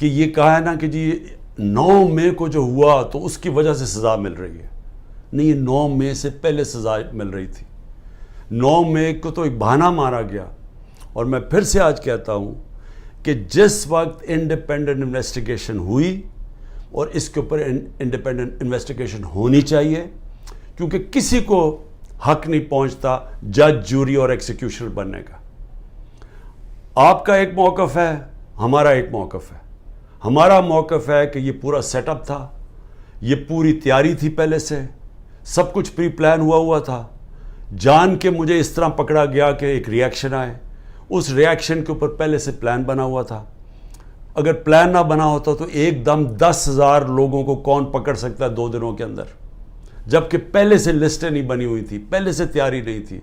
کہ یہ کہا ہے نا کہ جی 9 مئی کو جو ہوا تو اس کی وجہ سے سزا مل رہی ہے. نہیں, یہ 9 مئی سے پہلے سزا مل رہی تھی. 9 مئی کو تو ایک بہانہ مارا گیا. اور میں پھر سے آج کہتا ہوں کہ جس وقت انڈیپینڈنٹ انویسٹیگیشن ہوئی, اور اس کے اوپر انڈیپینڈنٹ انویسٹیگیشن ہونی چاہیے, کیونکہ کسی کو حق نہیں پہنچتا جج, جوری اور ایکسیکیوشنر بننے کا. آپ کا ایک موقف ہے, ہمارا ایک موقف ہے. ہمارا موقف ہے کہ یہ پورا سیٹ اپ تھا, یہ پوری تیاری تھی, پہلے سے سب کچھ پری پلان ہوا تھا. جان کے مجھے اس طرح پکڑا گیا کہ ایک ریاکشن آئے, اس ریاکشن کے اوپر پہلے سے پلان بنا ہوا تھا. اگر پلان نہ بنا ہوتا تو ایک دم 10,000 لوگوں کو کون پکڑ سکتا ہے 2 دنوں کے اندر, جبکہ پہلے سے لسٹیں نہیں بنی ہوئی تھی, پہلے سے تیاری نہیں تھی,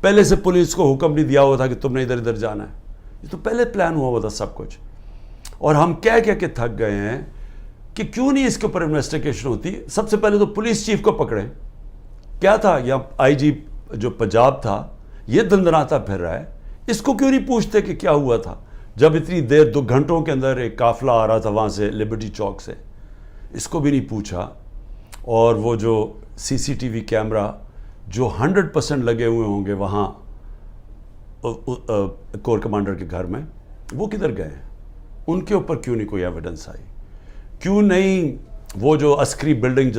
پہلے سے پولیس کو حکم نہیں دیا ہوا تھا کہ تم نے ادھر ادھر جانا ہے. یہ تو پہلے پلان ہوا تھا سب کچھ. اور ہم کہہ کے تھک گئے ہیں کہ کیوں نہیں اس کے اوپر انویسٹیگیشن ہوتی. سب سے پہلے تو پولیس چیف کو پکڑیں. کیا تھا, یا آئی جی جو پنجاب تھا یہ دندناتا پھر رہا ہے, اس کو کیوں نہیں پوچھتے کہ کیا ہوا تھا, جب اتنی دیر 2 گھنٹوں کے اندر ایک قافلہ آ رہا تھا وہاں سے لبرٹی چوک سے. اس کو بھی نہیں پوچھا. اور وہ جو سی سی ٹی وی کیمرہ جو 100% لگے ہوئے ہوں گے وہاں کور کمانڈر کے گھر میں, وہ کدھر گئے ہیں؟ ان کے اوپر کیوں نہیں کوئی ایویڈنس آئی؟ کیوں نہیں وہ جو عسکری بلڈنگ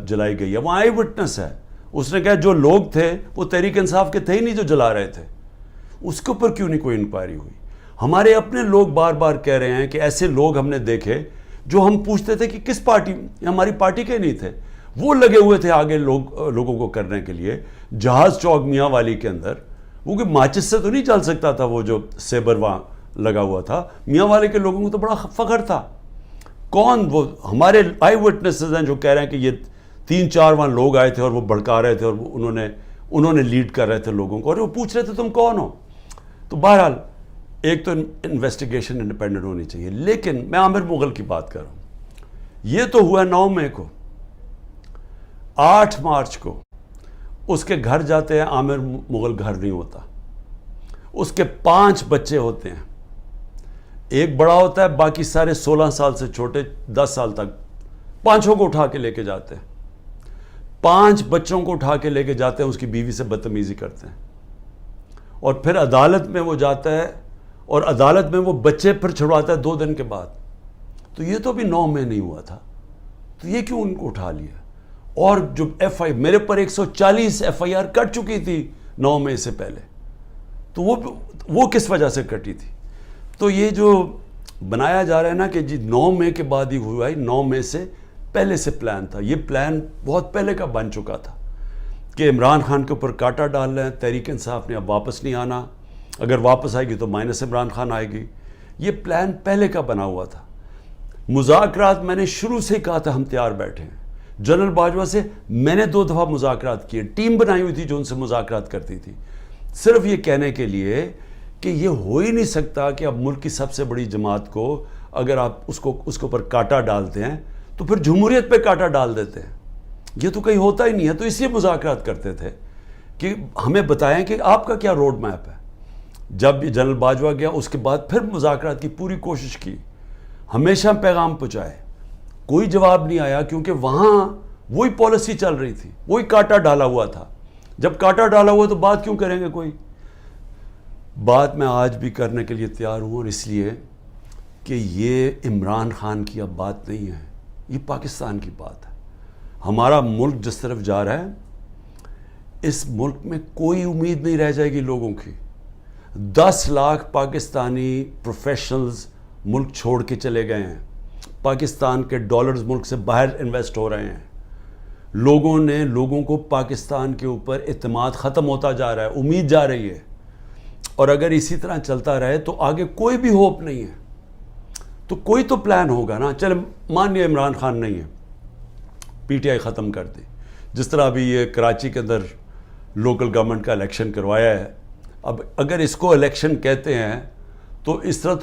جلائی گئی ہے, وہ آئی وٹنس ہے, اس نے کہا جو لوگ تھے وہ تحریک انصاف کے تھے ہی نہیں جو جلا رہے تھے. اس کے اوپر کیوں نہیں کوئی انکوائری ہوئی؟ ہمارے اپنے لوگ بار بار کہہ رہے ہیں کہ ایسے لوگ ہم نے دیکھے جو ہم پوچھتے تھے کہ کس پارٹی, ہماری پارٹی کے نہیں تھے, وہ لگے ہوئے تھے آگے لوگوں کو کرنے کے لیے. جہاز چوک میاں والی کے اندر وہ کوئی ماچس سے تو نہیں چل سکتا تھا, وہ جو سیبر وہاں لگا ہوا تھا. میاں والے کے لوگوں کو تو بڑا فخر تھا. کون وہ ہمارے آئی وٹنسز ہیں جو کہہ رہے ہیں کہ یہ 3-4 وہاں لوگ آئے تھے اور وہ بھڑکا رہے تھے اور انہوں نے لیڈ کر رہے تھے لوگوں کو, اور وہ پوچھ رہے تھے تم کون ہو. تو بہرحال ایک تو انویسٹیگیشن انڈیپینڈنٹ ہونی چاہیے. لیکن میں عامر مغل کی بات کر رہا ہوں. یہ تو ہوا 9 مئی کو. 8 مارچ کو اس کے گھر جاتے ہیں, عامر مغل گھر نہیں ہوتا. اس کے 5 بچے ہوتے ہیں, ایک بڑا ہوتا ہے, باقی سارے 16 سال سے چھوٹے 10 سال تک. 5 کو اٹھا کے لے کے جاتے ہیں. 5 بچوں کو اٹھا کے لے کے جاتے ہیں, اس کی بیوی سے بدتمیزی کرتے ہیں, اور پھر عدالت میں وہ جاتا ہے, اور عدالت میں وہ بچے پھر چھڑواتا ہے 2 دن کے بعد. تو یہ تو بھی 9 مئی نہیں ہوا تھا, تو یہ کیوں ان کو اٹھا لیا؟ اور جو میرے پر 140 FIR کٹ چکی تھی 9 مئی سے پہلے, تو وہ کس وجہ سے کٹی تھی؟ تو یہ جو بنایا جا رہا ہے نا کہ جی 9 مئی کے بعد ہی ہوا ہے, 9 مئی سے پہلے سے پلان تھا. یہ پلان بہت پہلے کا بن چکا تھا کہ عمران خان کے اوپر کاٹا ڈال رہے ہیں. تحریک انصاف نے اب واپس نہیں آنا, اگر واپس آئے گی تو مائنس عمران خان آئے گی. یہ پلان پہلے کا بنا ہوا تھا. مذاکرات میں نے شروع سے کہا تھا ہم تیار بیٹھے ہیں. جنرل باجوہ سے میں نے 2 دفعہ مذاکرات کیے, ٹیم بنائی ہوئی تھی جو ان سے مذاکرات کرتی تھی, صرف یہ کہنے کے لیے کہ یہ ہو ہی نہیں سکتا کہ اب ملک کی سب سے بڑی جماعت کو اگر آپ اس کے اوپر کاٹا ڈالتے ہیں تو پھر جمہوریت پہ کاٹا ڈال دیتے ہیں. یہ تو کہیں ہوتا ہی نہیں ہے. تو اس لیے مذاکرات کرتے تھے کہ ہمیں بتائیں کہ آپ کا کیا روڈ میپ ہے. جب جنرل باجوہ گیا اس کے بعد پھر مذاکرات کی پوری کوشش کی, ہمیشہ پیغام پہنچائے, کوئی جواب نہیں آیا, کیونکہ وہاں وہی پالیسی چل رہی تھی, وہی کاٹا ڈالا ہوا تھا. جب کاٹا ڈالا ہوا تو بات کیوں کریں گے کوئی؟ بات میں آج بھی کرنے کے لیے تیار ہوں, اور اس لیے کہ یہ عمران خان کی اب بات نہیں ہے, یہ پاکستان کی بات ہے. ہمارا ملک جس طرف جا رہا ہے, اس ملک میں کوئی امید نہیں رہ جائے گی لوگوں کی. 10 لاکھ پاکستانی پروفیشنلز ملک چھوڑ کے چلے گئے ہیں. پاکستان کے ڈالرز ملک سے باہر انویسٹ ہو رہے ہیں. لوگوں کو پاکستان کے اوپر اعتماد ختم ہوتا جا رہا ہے, امید جا رہی ہے. اور اگر اسی طرح چلتا رہے تو آگے کوئی بھی ہوپ نہیں ہے. تو کوئی تو پلان ہوگا نا. چلے مان لیا عمران خان نہیں ہے, پی ٹی آئی ختم کر دی. جس طرح ابھی یہ کراچی کے اندر لوکل گورنمنٹ کا الیکشن کروایا ہے, اب اگر اس کو الیکشن کہتے ہیں تو اس طرح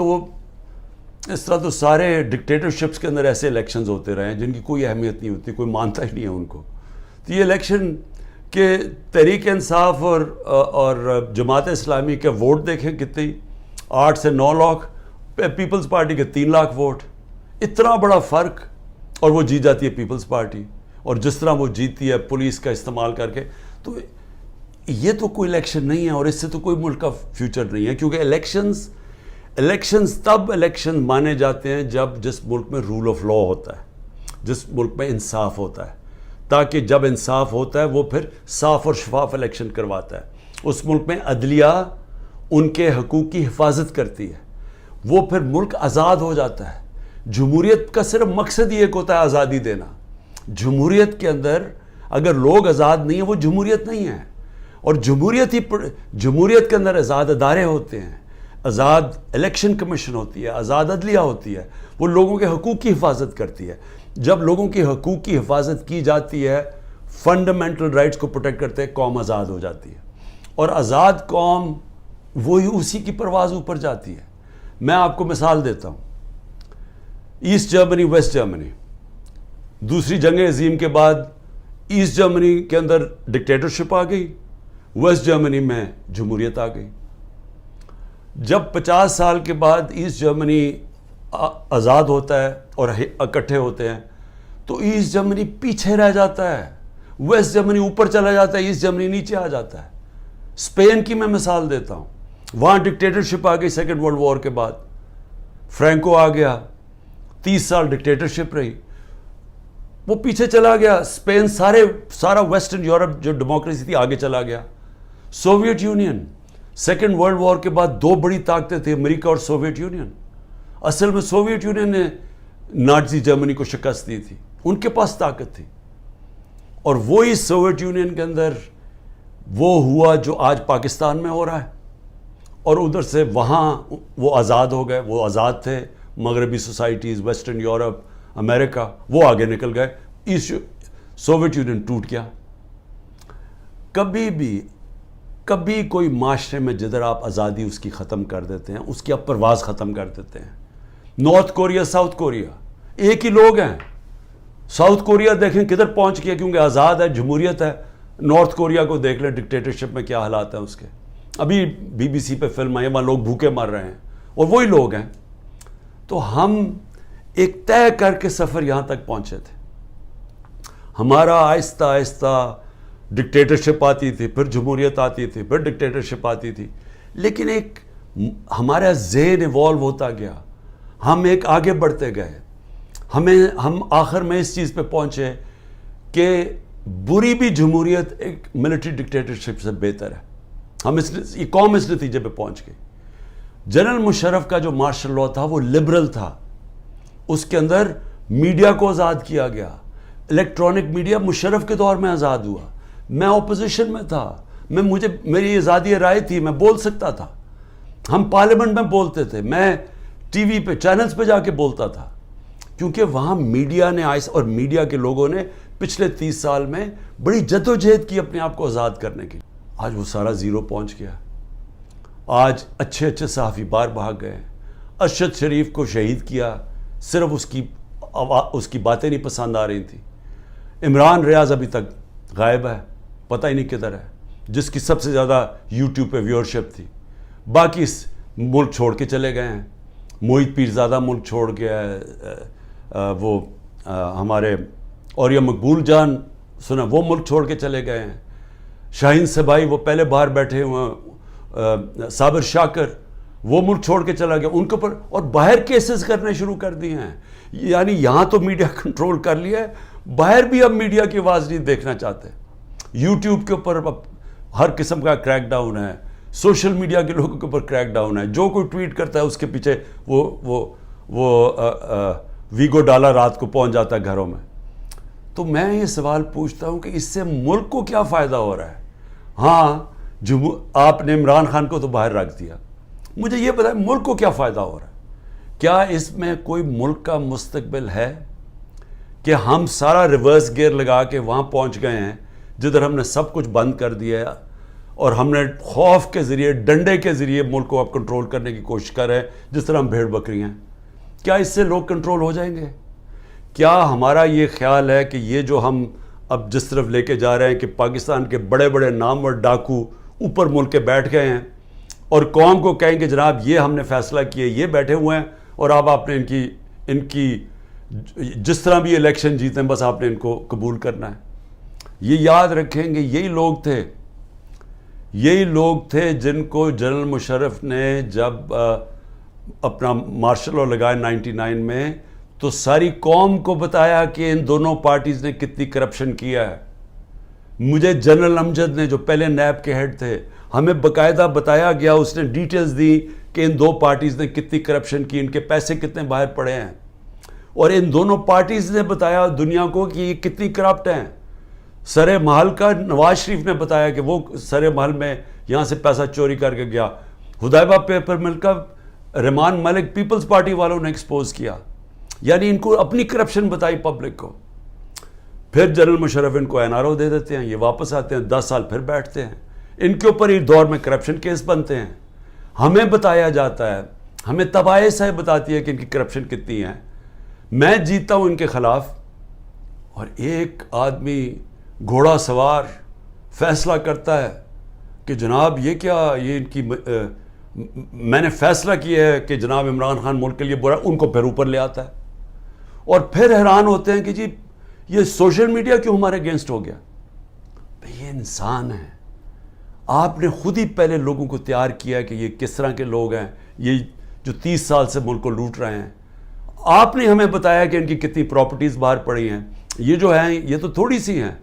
تو سارے ڈکٹیٹرشپس کے اندر ایسے الیکشنز ہوتے رہے ہیں جن کی کوئی اہمیت نہیں ہوتی, کوئی مانتا ہی نہیں ہے ان کو. تو یہ الیکشن کہ تحریک انصاف اور جماعت اسلامی کے ووٹ دیکھیں کتنی, 8 سے 9 لاکھ, پیپلز پارٹی کے 3 لاکھ ووٹ, اتنا بڑا فرق, اور وہ جیت جاتی ہے پیپلز پارٹی. اور جس طرح وہ جیتی ہے پولیس کا استعمال کر کے, تو یہ تو کوئی الیکشن نہیں ہے, اور اس سے تو کوئی ملک کا فیوچر نہیں ہے. کیونکہ الیکشنز تب الیکشن مانے جاتے ہیں جب جس ملک میں رول آف لا ہوتا ہے, جس ملک میں انصاف ہوتا ہے, تاکہ جب انصاف ہوتا ہے وہ پھر صاف اور شفاف الیکشن کرواتا ہے. اس ملک میں عدلیہ ان کے حقوق کی حفاظت کرتی ہے, وہ پھر ملک آزاد ہو جاتا ہے. جمہوریت کا صرف مقصد یہ ایک ہوتا ہے, آزادی دینا. جمہوریت کے اندر اگر لوگ آزاد نہیں ہیں وہ جمہوریت نہیں ہے. اور جمہوریت کے اندر آزاد ادارے ہوتے ہیں, آزاد الیکشن کمیشن ہوتی ہے, آزاد عدلیہ ہوتی ہے, وہ لوگوں کے حقوق کی حفاظت کرتی ہے. جب لوگوں کی حقوق کی حفاظت کی جاتی ہے, فنڈامنٹل رائٹس کو پروٹیکٹ کرتے ہیں, قوم آزاد ہو جاتی ہے. اور آزاد قوم وہی اسی کی پرواز اوپر جاتی ہے. میں آپ کو مثال دیتا ہوں, ایسٹ جرمنی, ویسٹ جرمنی, دوسری جنگ عظیم کے بعد ایسٹ جرمنی کے اندر ڈکٹیٹرشپ آ گئی, ویسٹ جرمنی میں جمہوریت آ گئی. جب 50 سال کے بعد ایسٹ جرمنی آزاد ہوتا ہے اور اکٹھے ہوتے ہیں, تو ایسٹ جرمنی پیچھے رہ جاتا ہے, ویسٹ جرمنی اوپر چلا جاتا ہے, ایسٹ جرمنی نیچے آ جاتا ہے. اسپین کی میں مثال دیتا ہوں, وہاں ڈکٹیٹرشپ آ گئی سیکنڈ ورلڈ وار کے بعد, فرینکو آ گیا, 30 سال ڈکٹیٹرشپ رہی, وہ پیچھے چلا گیا. اسپین سارا ویسٹرن یورپ جو ڈیموکریسی تھی آگے چلا گیا. Soviet union, second world war کے بعد 2 بڑی طاقتیں تھیں, امریکہ اور سوویت یونین. اصل میں سوویت یونین نے نازی جرمنی کو شکست دی تھی, ان کے پاس طاقت تھی. اور وہی سوویت یونین کے اندر وہ ہوا جو آج پاکستان میں ہو رہا ہے. اور ادھر سے وہاں وہ آزاد ہو گئے, وہ آزاد تھے, مغربی سوسائٹیز, ویسٹرن یورپ, امریکہ, وہ آگے نکل گئے. سوویت یونین ٹوٹ گیا. کبھی کوئی معاشرے میں جدھر آپ آزادی اس کی ختم کر دیتے ہیں, اس کی آپ پرواز ختم کر دیتے ہیں. نارتھ کوریا, ساؤتھ کوریا ایک ہی لوگ ہیں. ساؤتھ کوریا دیکھیں کدھر پہنچ گیا, کیونکہ آزاد ہے, جمہوریت ہے. نارتھ کوریا کو دیکھ لیں, ڈکٹیٹرشپ میں کیا حالات ہیں اس کے. ابھی BBC پہ فلم آئی, وہاں لوگ بھوکے مر رہے ہیں, اور وہی لوگ ہیں. تو ہم ایک طے کر کے سفر یہاں تک پہنچے تھے. ہمارا آہستہ آہستہ ڈکٹیٹرشپ آتی تھی, پھر جمہوریت آتی تھی, پھر ڈکٹیٹرشپ آتی تھی. لیکن ایک ہمارا ذہن ایوالو ہوتا گیا, ہم ایک آگے بڑھتے گئے. ہم آخر میں اس چیز پہ پہنچے کہ بری بھی جمہوریت ایک ملٹری ڈکٹیٹرشپ سے بہتر ہے. یہ قوم اس نتیجے پہ پہنچ گئی. جنرل مشرف کا جو مارشل لاء تھا وہ لبرل تھا. اس کے اندر میڈیا کو آزاد کیا گیا. الیکٹرانک میڈیا مشرف کے دور میں آزاد ہوا. میں اپوزیشن میں تھا, میری آزادی رائے تھی, میں بول سکتا تھا. ہم پارلیمنٹ میں بولتے تھے, میں ٹی وی پہ چینلز پہ جا کے بولتا تھا. کیونکہ وہاں میڈیا نے اور میڈیا کے لوگوں نے پچھلے 30 سال میں بڑی جدوجہد کی اپنے آپ کو آزاد کرنے کی. آج وہ سارا زیرو پہنچ گیا. آج اچھے صحافی باہر بھاگ گئے. ارشد شریف کو شہید کیا, صرف اس کی باتیں نہیں پسند آ رہی تھیں. عمران ریاض ابھی تک غائب ہے, پتہ ہی نہیں کدھر ہے, جس کی سب سے زیادہ یوٹیوب پہ ویورشپ تھی. باقی ملک چھوڑ کے چلے گئے ہیں. محیط پیرزادہ ملک چھوڑ گیا ہے, وہ ہمارے اور یہ مقبول جان سنا وہ ملک چھوڑ کے چلے گئے ہیں. شاہین سبائی وہ پہلے باہر بیٹھے ہوئے, صابر شاکر وہ ملک چھوڑ کے چلا گیا. ان کے اوپر اور باہر کیسز کرنے شروع کر دیے ہیں. یعنی یہاں تو میڈیا کنٹرول کر لیا ہے, باہر بھی اب میڈیا کی آواز نہیں دیکھنا چاہتے. یوٹیوب کے اوپر اب ہر قسم کا کریک ڈاؤن ہے, سوشل میڈیا کے لوگوں کے اوپر کریک ڈاؤن ہے. جو کوئی ٹویٹ کرتا ہے اس کے پیچھے وہ ویگو ڈالا رات کو پہنچ جاتا ہے گھروں میں. تو میں یہ سوال پوچھتا ہوں کہ اس سے ملک کو کیا فائدہ ہو رہا ہے؟ ہاں آپ نے عمران خان کو تو باہر رکھ دیا, مجھے یہ بتائیں ملک کو کیا فائدہ ہو رہا ہے؟ کیا اس میں کوئی ملک کا مستقبل ہے کہ ہم سارا ریورس گیئر لگا کے وہاں پہنچ گئے ہیں جدھر ہم نے سب کچھ بند کر دیا ہے, اور ہم نے خوف کے ذریعے, ڈنڈے کے ذریعے ملک کو اب کنٹرول کرنے کی کوشش کر رہے ہیں, جس طرح ہم بھیڑ بکری ہیں. کیا اس سے لوگ کنٹرول ہو جائیں گے؟ کیا ہمارا یہ خیال ہے کہ یہ جو ہم اب جس طرف لے کے جا رہے ہیں کہ پاکستان کے بڑے بڑے نامور ڈاکو اوپر ملک کے بیٹھ گئے ہیں, اور قوم کو کہیں کہ جناب یہ ہم نے فیصلہ کیا، یہ بیٹھے ہوئے ہیں اور آپ نے ان کی جس طرح بھی الیکشن جیتے ہیں بس آپ نے ان کو قبول کرنا ہے۔ یہ یاد رکھیں گے یہی لوگ تھے جن کو جنرل مشرف نے جب اپنا مارشل لاء لگایا 99 میں تو ساری قوم کو بتایا کہ ان دونوں پارٹیز نے کتنی کرپشن کیا ہے۔ مجھے جنرل امجد نے جو پہلے نیب کے ہیڈ تھے، ہمیں باقاعدہ بتایا گیا، اس نے ڈیٹیلز دی کہ ان دو پارٹیز نے کتنی کرپشن کی، ان کے پیسے کتنے باہر پڑے ہیں، اور ان دونوں پارٹیز نے بتایا دنیا کو کہ یہ کتنی کرپٹ ہیں۔ سر محل کا نواز شریف نے بتایا کہ وہ سر محل میں یہاں سے پیسہ چوری کر کے گیا۔ حدیبہ پیپر مل کا رحمان ملک پیپلز پارٹی والوں نے ایکسپوز کیا، یعنی ان کو اپنی کرپشن بتائی پبلک کو۔ پھر جنرل مشرف ان کو NRO دے دیتے ہیں، یہ واپس آتے ہیں، 10 سال پھر بیٹھتے ہیں، ان کے اوپر ایک دور میں کرپشن کیس بنتے ہیں۔ ہمیں بتایا جاتا ہے، ہمیں طبائع سے بتاتی ہے کہ ان کی کرپشن کتنی ہے۔ میں جیتا ہوں ان کے خلاف، اور ایک آدمی گھوڑا سوار فیصلہ کرتا ہے کہ جناب یہ کیا، یہ ان کی میں نے فیصلہ کیا ہے کہ جناب عمران خان ملک کے لیے برا، ان کو پھر اوپر لے آتا ہے، اور پھر حیران ہوتے ہیں کہ جی یہ سوشل میڈیا کیوں ہمارے اگینسٹ ہو گیا۔ یہ انسان ہے، آپ نے خود ہی پہلے لوگوں کو تیار کیا کہ یہ کس طرح کے لوگ ہیں، یہ جو 30 سال سے ملک کو لوٹ رہے ہیں۔ آپ نے ہمیں بتایا کہ ان کی کتنی پراپرٹیز باہر پڑی ہیں، یہ جو ہیں یہ تو تھوڑی سی ہیں،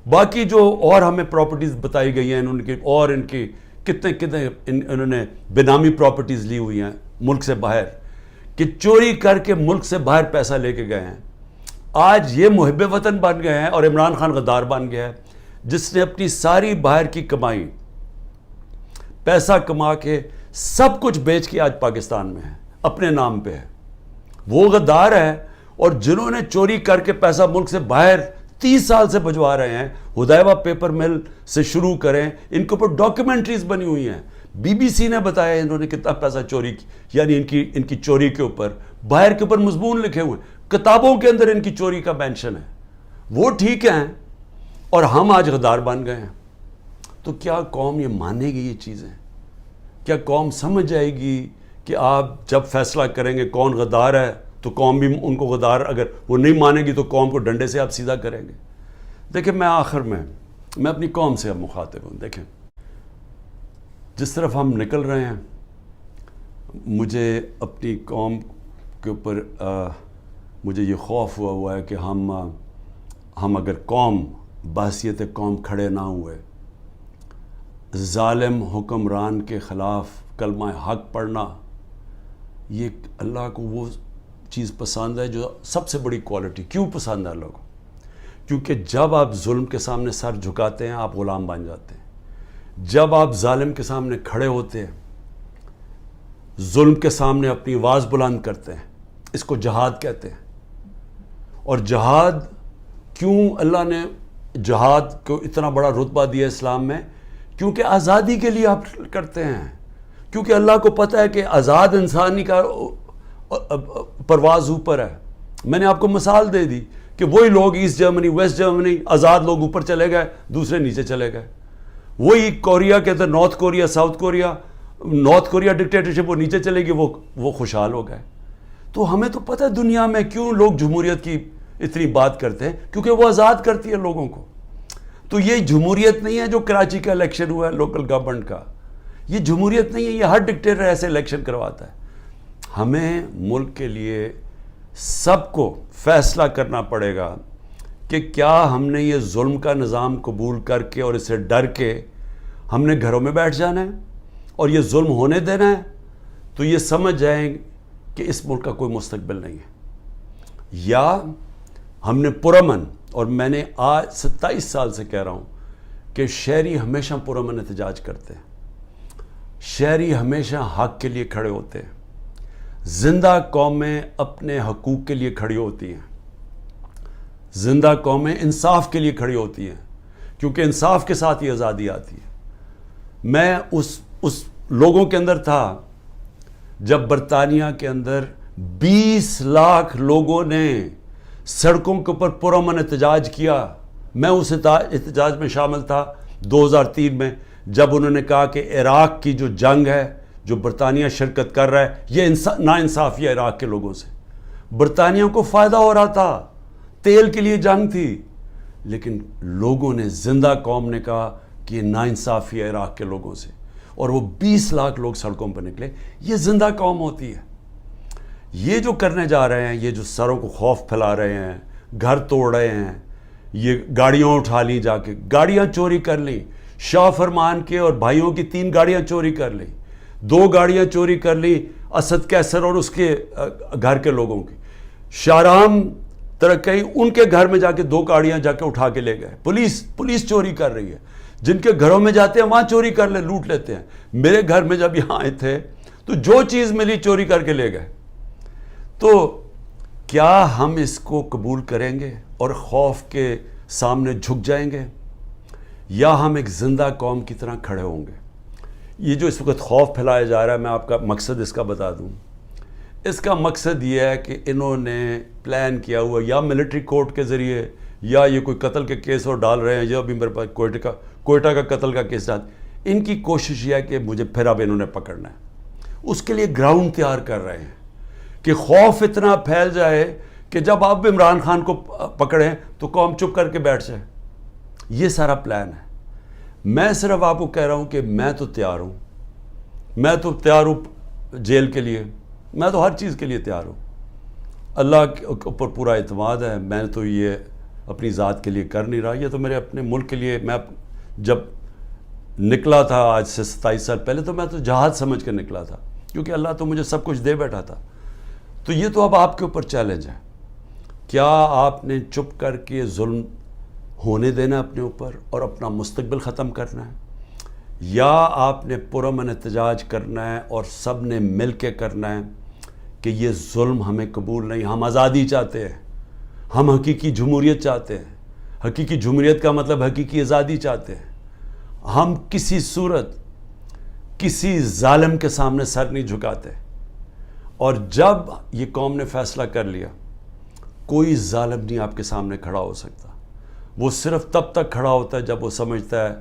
باقی جو اور ہمیں پراپرٹیز بتائی گئی ہیں ان کی کتنے انہوں نے بینامی پراپرٹیز لی ہوئی ہیں ملک سے باہر، کہ چوری کر کے ملک سے باہر پیسہ لے کے گئے ہیں۔ آج یہ محب وطن بن گئے ہیں، اور عمران خان غدار بن گیا ہے، جس نے اپنی ساری باہر کی کمائی پیسہ کما کے سب کچھ بیچ کے آج پاکستان میں ہے، اپنے نام پہ ہے۔ وہ غدار ہے، اور جنہوں نے چوری کر کے پیسہ ملک سے باہر 30 سال سے بھجوا رہے ہیں، حدیبہ پیپر مل سے شروع کریں، ان کے اوپر ڈاکیومنٹریز بنی ہوئی ہیں، BBC نے بتایا انہوں نے کتنا پیسہ چوری کی، یعنی ان کی چوری کے اوپر باہر کے اوپر مضمون لکھے ہوئے ہیں، کتابوں کے اندر ان کی چوری کا مینشن ہے۔ وہ ٹھیک ہیں، اور ہم آج غدار بن گئے ہیں۔ تو کیا قوم یہ مانے گی یہ چیزیں؟ کیا قوم سمجھ جائے گی کہ آپ جب فیصلہ کریں گے کون غدار ہے تو قوم بھی ان کو غدار، اگر وہ نہیں مانے گی تو قوم کو ڈنڈے سے آپ سیدھا کریں گے؟ دیکھیں، میں آخر میں اپنی قوم سے اب مخاطب ہوں۔ دیکھیں، جس طرف ہم نکل رہے ہیں، مجھے اپنی قوم کے اوپر مجھے یہ خوف ہوا ہے کہ ہم اگر قوم بحیثیت قوم کھڑے نہ ہوئے، ظالم حکمران کے خلاف کلمہ حق پڑھنا، یہ اللہ کو وہ چیز پسند ہے جو سب سے بڑی کوالٹی۔ کیوں پسند ہے اللہ کو؟ کیونکہ جب آپ ظلم کے سامنے سر جھکاتے ہیں آپ غلام بن جاتے ہیں۔ جب آپ ظالم کے سامنے کھڑے ہوتے ہیں، ظلم کے سامنے اپنی آواز بلند کرتے ہیں، اس کو جہاد کہتے ہیں۔ اور جہاد، کیوں اللہ نے جہاد کو اتنا بڑا رتبہ دیا اسلام میں؟ کیونکہ آزادی کے لیے آپ کرتے ہیں، کیونکہ اللہ کو پتہ ہے کہ آزاد انسانی کا پرواز اوپر ہے۔ میں نے آپ کو مثال دے دی کہ وہی لوگ ایسٹ جرمنی، ویسٹ جرمنی، آزاد لوگ اوپر چلے گئے، دوسرے نیچے چلے گئے۔ وہی کوریا کے اندر North Korea, South Korea, North Korea dictatorship, وہ نیچے چلے گی، وہ خوشحال ہو گئے۔ تو ہمیں تو پتہ ہے دنیا میں کیوں لوگ جمہوریت کی اتنی بات کرتے ہیں، کیونکہ وہ آزاد کرتی ہے لوگوں کو۔ تو یہ جمہوریت نہیں ہے جو کراچی کا الیکشن ہوا ہے لوکل گورنمنٹ کا، یہ جمہوریت نہیں ہے، یہ ہر ڈکٹیٹر ایسے الیکشن کرواتا ہے۔ ہمیں ملک کے لیے سب کو فیصلہ کرنا پڑے گا کہ کیا ہم نے یہ ظلم کا نظام قبول کر کے اور اس سے ڈر کے ہم نے گھروں میں بیٹھ جانا ہے اور یہ ظلم ہونے دینا ہے، تو یہ سمجھ جائیں کہ اس ملک کا کوئی مستقبل نہیں ہے، یا ہم نے پرامن، اور میں نے آج 27 سال سے کہہ رہا ہوں کہ شہری ہمیشہ پرامن احتجاج کرتے ہیں، شہری ہمیشہ حق کے لیے کھڑے ہوتے ہیں، زندہ قومیں اپنے حقوق کے لیے کھڑی ہوتی ہیں، زندہ قومیں انصاف کے لیے کھڑی ہوتی ہیں، کیونکہ انصاف کے ساتھ ہی آزادی آتی ہے۔ میں اس لوگوں کے اندر تھا جب برطانیہ کے اندر 20 لاکھ لوگوں نے سڑکوں کے اوپر پرامن احتجاج کیا۔ میں اس احتجاج میں شامل تھا 2003 میں، جب انہوں نے کہا کہ عراق کی جو جنگ ہے جو برطانیہ شرکت کر رہا ہے، یہ ناانصافی ہے عراق کے لوگوں سے۔ برطانیہ کو فائدہ ہو رہا تھا، تیل کے لیے جنگ تھی، لیکن لوگوں نے، زندہ قوم نے کہا کہ یہ ناانصافی ہے عراق کے لوگوں سے، اور وہ 20 لاکھ لوگ سڑکوں پر نکلے۔ یہ زندہ قوم ہوتی ہے۔ یہ جو کرنے جا رہے ہیں، یہ جو سروں کو خوف پھیلا رہے ہیں، گھر توڑ رہے ہیں، یہ گاڑیاں اٹھا لیں، جا کے گاڑیاں چوری کر لیں، شاہ فرمان کے اور بھائیوں کی 3 گاڑیاں چوری کر لیں، 2 گاڑیاں چوری کر لیں اسد کیسر اور اس کے گھر کے لوگوں کی، شاہرام ترکئی ان کے گھر میں جا کے 2 گاڑیاں جا کے اٹھا کے لے گئے۔ پولیس چوری کر رہی ہے، جن کے گھروں میں جاتے ہیں وہاں چوری کر لوٹ لیتے ہیں۔ میرے گھر میں جب یہاں آئے تھے تو جو چیز ملی چوری کر کے لے گئے۔ تو کیا ہم اس کو قبول کریں گے اور خوف کے سامنے جھک جائیں گے، یا ہم ایک زندہ قوم کی طرح کھڑے ہوں گے؟ یہ جو اس وقت خوف پھیلایا جا رہا ہے، میں آپ کا مقصد اس کا بتا دوں۔ اس کا مقصد یہ ہے کہ انہوں نے پلان کیا ہوا، یا ملٹری کورٹ کے ذریعے، یا یہ کوئی قتل کے کیس اور ڈال رہے ہیں، یا ابھی میرے پاس کوئٹہ کا قتل کا کیس ڈال، ان کی کوشش یہ ہے کہ مجھے پھر اب انہوں نے پکڑنا ہے۔ اس کے لیے گراؤنڈ تیار کر رہے ہیں کہ خوف اتنا پھیل جائے کہ جب آپ عمران خان کو پکڑیں تو قوم چپ کر کے بیٹھ جائے۔ یہ سارا پلان ہے۔ میں صرف آپ کو کہہ رہا ہوں کہ میں تو تیار ہوں جیل کے لیے، میں تو ہر چیز کے لیے تیار ہوں۔ اللہ کے اوپر پورا اعتماد ہے۔ میں تو یہ اپنی ذات کے لیے کر نہیں رہا، یہ تو میرے اپنے ملک کے لیے۔ میں جب نکلا تھا آج سے 27 سال پہلے، تو میں تو جہاد سمجھ کر نکلا تھا، کیونکہ اللہ تو مجھے سب کچھ دے بیٹھا تھا۔ تو یہ تو اب آپ کے اوپر چیلنج ہے، کیا آپ نے چپ کر کے ظلم ہونے دینا اپنے اوپر اور اپنا مستقبل ختم کرنا ہے، یا آپ نے پرامن احتجاج کرنا ہے اور سب نے مل کے کرنا ہے کہ یہ ظلم ہمیں قبول نہیں، ہم آزادی چاہتے ہیں، ہم حقیقی جمہوریت چاہتے ہیں۔ حقیقی جمہوریت کا مطلب حقیقی آزادی چاہتے ہیں۔ ہم کسی صورت کسی ظالم کے سامنے سر نہیں جھکاتے، اور جب یہ قوم نے فیصلہ کر لیا، کوئی ظالم نہیں آپ کے سامنے کھڑا ہو سکتا۔ وہ صرف تب تک کھڑا ہوتا ہے جب وہ سمجھتا ہے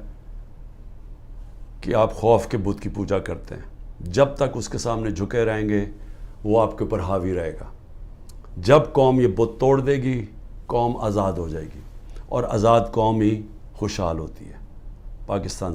کہ آپ خوف کے بت کی پوجا کرتے ہیں۔ جب تک اس کے سامنے جھکے رہیں گے، وہ آپ کے اوپر حاوی رہے گا۔ جب قوم یہ بت توڑ دے گی، قوم آزاد ہو جائے گی، اور آزاد قوم ہی خوشحال ہوتی ہے۔ پاکستان